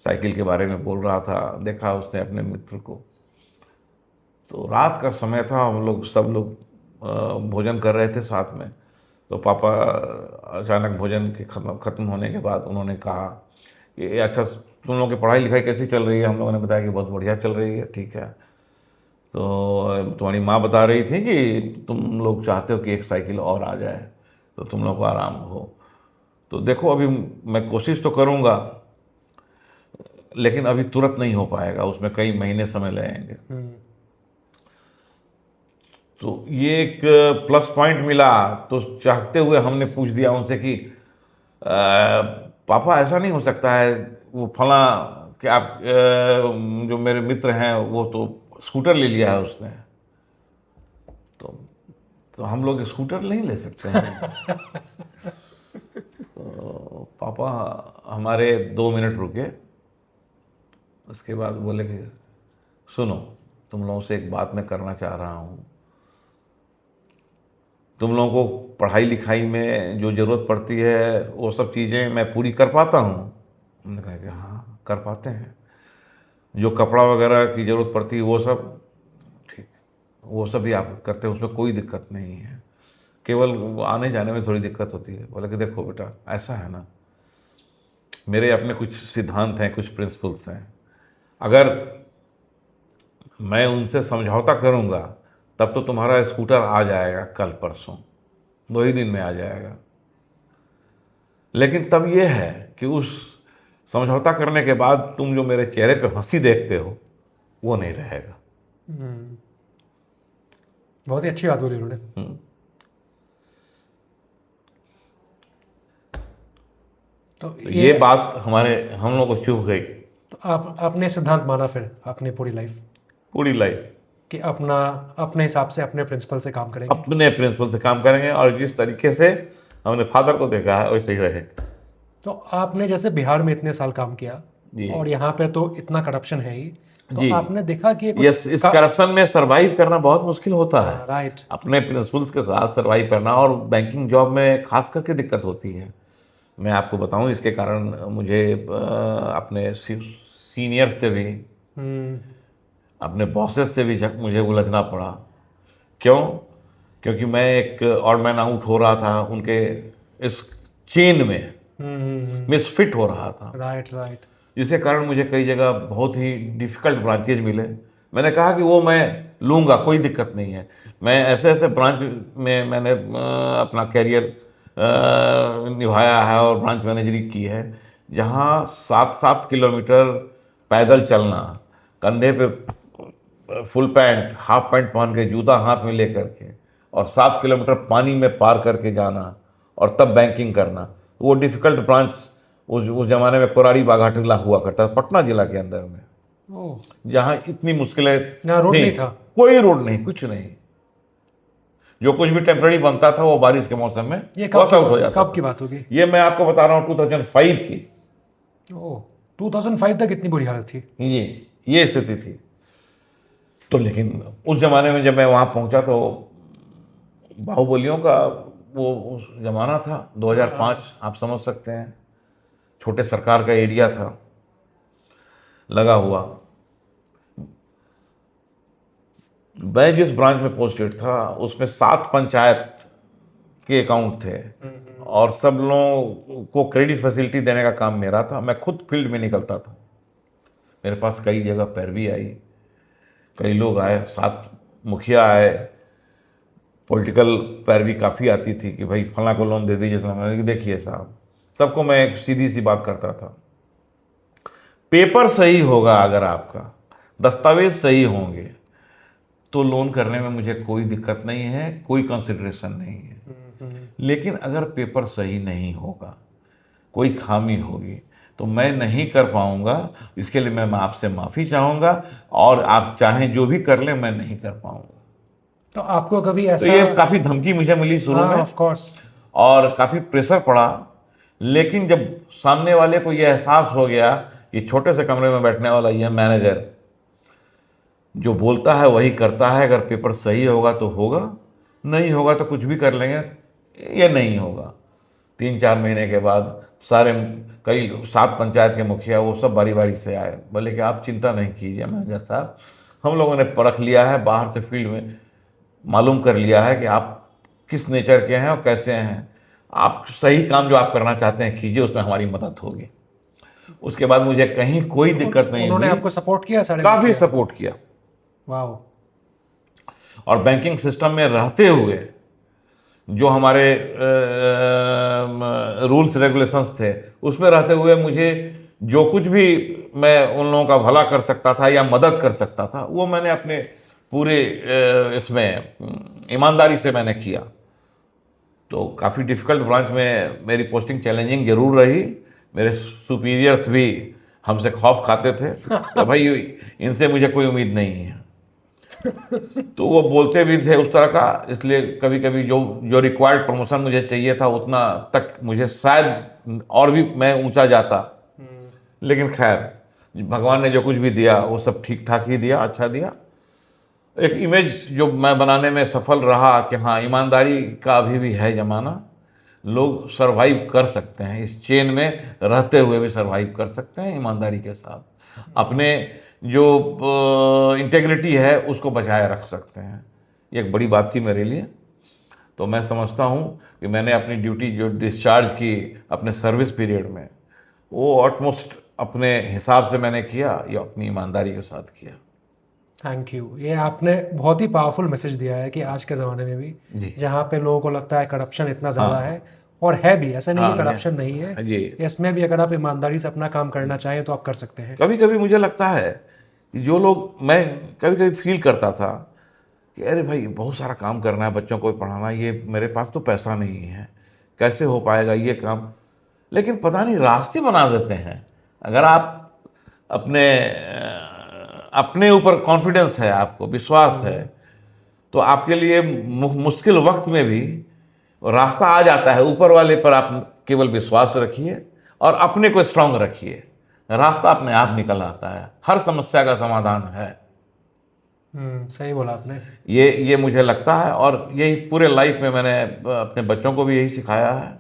साइकिल के बारे में बोल रहा था, देखा उसने अपने मित्र को। तो रात का समय था, हम लोग सब लोग भोजन कर रहे थे साथ में। तो पापा अचानक भोजन के खत्म होने के बाद उन्होंने कहा कि अच्छा, तुम लोगों की पढ़ाई लिखाई कैसी चल रही है? हम लोगों ने बताया कि बहुत बढ़िया चल रही है, ठीक है। तो तुम्हारी माँ बता रही थी कि तुम लोग चाहते हो कि एक साइकिल और आ जाए तो तुम लोग को आराम हो। तो देखो, अभी मैं कोशिश तो करूँगा, लेकिन अभी तुरंत नहीं हो पाएगा, उसमें कई महीने समय लगेंगे। तो ये एक प्लस पॉइंट मिला। तो चाहते हुए हमने पूछ दिया उनसे कि पापा ऐसा नहीं हो सकता है, वो फला कि आप जो मेरे मित्र हैं वो तो स्कूटर ले लिया है उसने, तो तो हम लोग स्कूटर नहीं ले सकते हैं? तो पापा हमारे 2 मिनट रुके, उसके बाद बोले कि सुनो, तुम लोगों से एक बात मैं करना चाह रहा हूँ। तुम लोगों को पढ़ाई लिखाई में जो ज़रूरत पड़ती है वो सब चीज़ें मैं पूरी कर पाता हूँ। हमने कहा कि हाँ, कर पाते हैं। जो कपड़ा वगैरह की ज़रूरत पड़ती है वो सब ठीक, वो सब भी आप करते हैं, उसमें कोई दिक्कत नहीं है। केवल आने जाने में थोड़ी दिक्कत होती है। बोले कि देखो बेटा, ऐसा है ना, मेरे अपने कुछ सिद्धांत हैं, कुछ प्रिंसिपल्स हैं। अगर मैं उनसे समझौता करूँगा तब तो तुम्हारा स्कूटर आ जाएगा कल परसों, 2 ही दिन में आ जाएगा। लेकिन तब ये है कि उस समझौता करने के बाद तुम जो मेरे चेहरे पे हंसी देखते हो वो नहीं रहेगा। बहुत ही अच्छी बात बोली उन्होंने। तो ये बात हम लोग को चुभ गई। तो आपने सिद्धांत माना फिर अपनी पूरी लाइफ कि अपने हिसाब से, अपने प्रिंसिपल से काम करेंगे, अपने प्रिंसिपल से काम करेंगे, और जिस तरीके से हमने फादर को देखा है वैसे ही रहेगा। तो आपने जैसे बिहार में इतने साल काम किया जी और यहाँ पे तो इतना करप्शन है ही, तो जी, आपने देखा कि यस, इस करप्शन में सरवाइव करना बहुत मुश्किल होता है। राइट। अपने प्रिंसिपल्स के साथ सरवाइव करना, और बैंकिंग जॉब में खास करके दिक्कत होती है। मैं आपको बताऊं, इसके कारण मुझे अपने सीनियर से भी, अपने बॉसेस से भी मुझे उलझना पड़ा। क्यों? क्योंकि मैं एक ऑड मैन आउट हो रहा था उनके इस चेन में, मिसफिट हो रहा था। राइट। जिसके कारण मुझे कई जगह बहुत ही डिफ़िकल्ट ब्रांचेज मिले। मैंने कहा कि वो मैं लूँगा, कोई दिक्कत नहीं है। मैं ऐसे ऐसे ब्रांच में मैंने अपना कैरियर निभाया है और ब्रांच मैनेजरी की है, जहाँ 7-7 किलोमीटर पैदल चलना, कंधे पे फुल पैंट, हाफ पैंट पहन के, जूता हाथ में ले करके, और 7 किलोमीटर पानी में पार करके जाना, और तब बैंकिंग करना। वो डिफ़िकल्ट ब्रांच उस ज़माने में कोराड़ी बाघाटिला हुआ करता था, पटना जिला के अंदर में, जहाँ इतनी मुश्किलें रोड थी। नहीं था, कोई रोड नहीं, कुछ नहीं। जो कुछ भी टेम्पररी बनता था वो बारिश के मौसम में वॉश आउट हो जाता कब की था। बात होगी? ये मैं आपको बता रहा हूँ 2005 की। 2005 तक इतनी बुरी हालत थी? ये स्थिति थी। तो लेकिन उस ज़माने में जब मैं वहाँ पहुँचा तो बाहुबलियों का वो उस ज़माना था, 2005, आप समझ सकते हैं। छोटे सरकार का एरिया था लगा हुआ। मैं जिस ब्रांच में पोस्टेड था उसमें 7 पंचायत के अकाउंट थे और सब लोगों को क्रेडिट फैसिलिटी देने का काम मेरा था। मैं खुद फील्ड में निकलता था। मेरे पास कई जगह पैरवी आई, कई लोग आए, 7 मुखिया आए, पॉलिटिकल पैरवी काफ़ी आती थी कि भाई फलां को लोन दे दीजिए। मैंने देखिए साहब, सबको मैं एक सीधी सी बात करता था, पेपर सही होगा, अगर आपका दस्तावेज सही होंगे तो लोन करने में मुझे कोई दिक्कत नहीं है, कोई कंसिडरेशन नहीं है। लेकिन अगर पेपर सही नहीं होगा, कोई खामी होगी, तो मैं नहीं कर पाऊंगा। इसके लिए मैं आपसे माफ़ी चाहूँगा और आप चाहें जो भी कर लें, मैं नहीं कर पाऊंगा। तो आपको कभी तो ऐसा, ये काफ़ी धमकी मुझे मिली शुरू में ऑफ कोर्स, और काफ़ी प्रेशर पड़ा। लेकिन जब सामने वाले को ये एहसास हो गया कि छोटे से कमरे में बैठने वाला ये मैनेजर जो बोलता है वही करता है, अगर पेपर सही होगा तो होगा, नहीं होगा तो कुछ भी कर लेंगे, ये नहीं होगा। 3-4 महीने के बाद सारे कई 7 पंचायत के मुखिया वो सब बारी बारी से आए, बोले कि आप चिंता नहीं कीजिए मैनेजर साहब, हम लोगों ने परख लिया है, बाहर से फील्ड में मालूम कर लिया है कि आप किस नेचर के हैं और कैसे हैं, आप सही काम जो आप करना चाहते हैं कीजिए, उसमें हमारी मदद होगी। उसके बाद मुझे कहीं कोई दिक्कत नहीं उन्होंने हुई। आपको सपोर्ट किया? सारे काफ़ी सपोर्ट किया। वाह। और बैंकिंग सिस्टम में रहते हुए जो हमारे रूल्स रेगुलेशंस थे उसमें रहते हुए मुझे जो कुछ भी मैं उन लोगों का भला कर सकता था या मदद कर सकता था, वो मैंने अपने पूरे इसमें ईमानदारी से मैंने किया। तो काफ़ी डिफ़िकल्ट ब्रांच में मेरी पोस्टिंग चैलेंजिंग ज़रूर रही। मेरे सुपीरियर्स भी हमसे खौफ खाते थे कि भाई इनसे मुझे कोई उम्मीद नहीं है। तो वो बोलते भी थे उस तरह का, इसलिए कभी कभी जो रिक्वायर्ड प्रमोशन मुझे चाहिए था उतना तक मुझे शायद और भी मैं ऊंचा जाता। लेकिन खैर, भगवान ने जो कुछ भी दिया वो सब ठीक ठाक ही दिया, अच्छा दिया। एक इमेज जो मैं बनाने में सफल रहा कि हाँ, ईमानदारी का अभी भी है ज़माना, लोग सरवाइव कर सकते हैं, इस चेन में रहते हुए भी सरवाइव कर सकते हैं ईमानदारी के साथ, अपने जो इंटेग्रिटी है उसको बचाए रख सकते हैं। ये एक बड़ी बात थी मेरे लिए। तो मैं समझता हूँ कि मैंने अपनी ड्यूटी जो डिस्चार्ज की अपने सर्विस पीरियड में, वो ऑलमोस्ट अपने हिसाब से मैंने किया, या अपनी ईमानदारी के साथ किया। Thank you. ये आपने बहुत ही पावरफुल मैसेज दिया है कि आज के ज़माने में भी जी। जहाँ पे लोगों को लगता है करप्शन इतना ज़्यादा है, और है भी, ऐसा नहीं कि हाँ, करप्शन नहीं है जी। इसमें भी, अगर आप ईमानदारी से अपना काम करना चाहें तो आप कर सकते हैं। कभी कभी मुझे लगता है कि जो लोग, मैं कभी कभी फील करता था कि अरे भाई बहुत सारा काम करना है, बच्चों को पढ़ाना, ये मेरे पास तो पैसा नहीं है, कैसे हो पाएगा ये काम। लेकिन पता नहीं रास्ते बना देते हैं। अगर आप अपने ऊपर कॉन्फिडेंस है, आपको विश्वास है, तो आपके लिए मुश्किल वक्त में भी रास्ता आ जाता है। ऊपर वाले पर आप केवल विश्वास रखिए और अपने को स्ट्रांग रखिए, रास्ता अपने आप निकल आता है। हर समस्या का समाधान है। सही बोला आपने। ये मुझे लगता है, और यही पूरे लाइफ में मैंने अपने बच्चों को भी यही सिखाया है।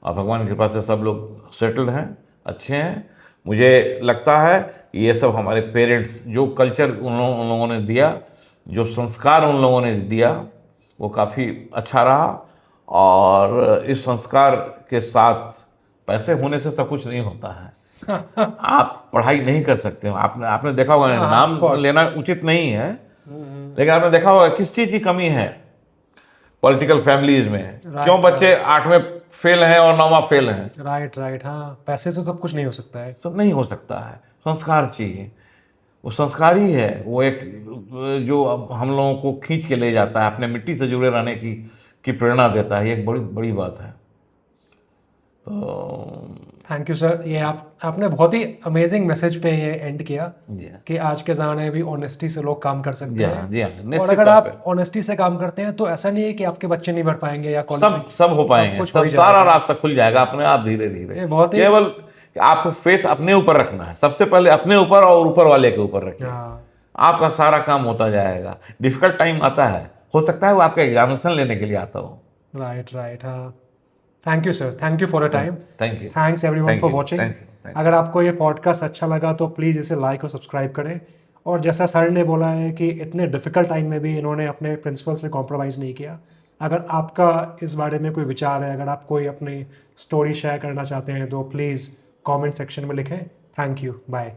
और भगवान की कृपा से सब लोग सेटल्ड हैं, अच्छे हैं। मुझे लगता है कि ये सब हमारे पेरेंट्स, जो कल्चर उन लोगों ने दिया, जो संस्कार उन लोगों ने दिया, वो काफ़ी अच्छा रहा। और इस संस्कार के साथ पैसे होने से सब कुछ नहीं होता है। आप पढ़ाई नहीं कर सकते हो। आपने देखा होगा, नाम लेना उचित नहीं है, लेकिन आपने देखा होगा किस चीज़ की कमी है पॉलिटिकल फैमिलीज में। क्यों बच्चे 8वें फेल हैं और 9वां फेल हैं? राइट। हाँ, पैसे से सब कुछ नहीं हो सकता है। सब नहीं हो सकता है, संस्कार चाहिए। वो संस्कार ही है, वो एक जो अब हम लोगों को खींच के ले जाता है, अपने मिट्टी से जुड़े रहने की प्रेरणा देता है। ये एक बड़ी बड़ी बात है। तो थैंक यू सर। ये आपने बहुत ही अमेजिंग मैसेज पे ये एंड किया कि आज के ज़माने में भी ऑनेस्टी से लोग काम कर सकते हैं। जी हाँ, और निश्चित अगर तौर आप पे ऑनेस्टी से काम करते हैं तो ऐसा नहीं है कि आपके बच्चे नहीं बढ़ पाएंगे या कॉलेज सब हो पाएंगे, कुछ सब हो ही सारा जाएगा। रास्ता खुल जाएगा अपने आप, धीरे धीरे। ये बहुत ही केवल आपको फेथ अपने ऊपर रखना है, सबसे पहले अपने ऊपर, और ऊपर वाले के ऊपर रखिए। हाँ, आपका सारा काम होता जाएगा। डिफिकल्ट टाइम आता है, हो सकता है वो आपका एग्जामिनेशन लेने के लिए आता हो। राइट। हाँ, thank you sir, thank you for a time. Thank you. Thanks everyone Thank for you, watching. thank you, thank you. अगर आपको ये पॉडकास्ट अच्छा लगा तो प्लीज़ इसे लाइक और सब्सक्राइब करें। और जैसा सर ने बोला है कि इतने डिफ़िकल्ट टाइम में भी इन्होंने अपने प्रिंसिपल से कॉम्प्रोमाइज़ नहीं किया। अगर आपका इस बारे में कोई विचार है, अगर आप कोई अपनी स्टोरी शेयर करना चाहते हैं तो प्लीज़ कमेंट सेक्शन में लिखें। Thank you, bye.